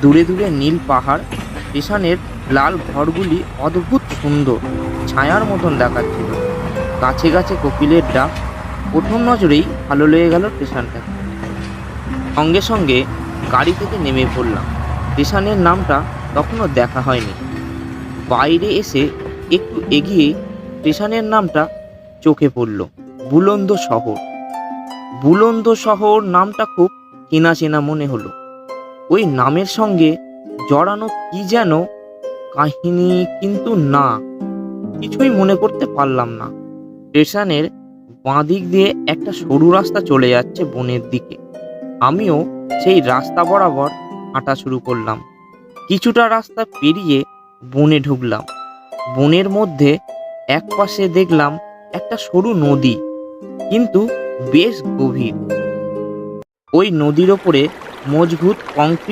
দূরে দূরে নীল পাহাড়, স্টেশনের লাল ঘরগুলি অদ্ভুত সুন্দর, ছায়ার মতন দেখাচ্ছিল। গাছে গাছে কোকিলের ডাক। প্রথম নজরেই ভালো লেগে গেল স্টেশনটাকে। সঙ্গে সঙ্গে গাড়ি থেকে নেমে পড়লাম। স্টেশনের নামটা তখনও দেখা হয়নি। বাইরে এসে একটু এগিয়ে স্টেশনের নামটা চোখে পড়ল, বুলন্দ শহর। বুলন্দ শহর নামটা খুব চেনা চেনা মনে হলো। ওই নামের সঙ্গে জড়ানো কি যেন কাহিনী, কিন্তু না, কিছুই মনে করতে পারলাম না। স্টেশনের বাঁ দিক দিয়ে একটা সরু রাস্তা চলে যাচ্ছে বনের দিকে। আমিও সেই রাস্তা বরাবর হাঁটা শুরু করলাম। কিছুটা রাস্তা পেরিয়ে বনে ঢুকলাম। বনের মধ্যে একপাশে দেখলাম একটা সরু নদী, কিন্তু বেশ গভীর। ওই নদীর ওপরে মজবুত কংক্রিট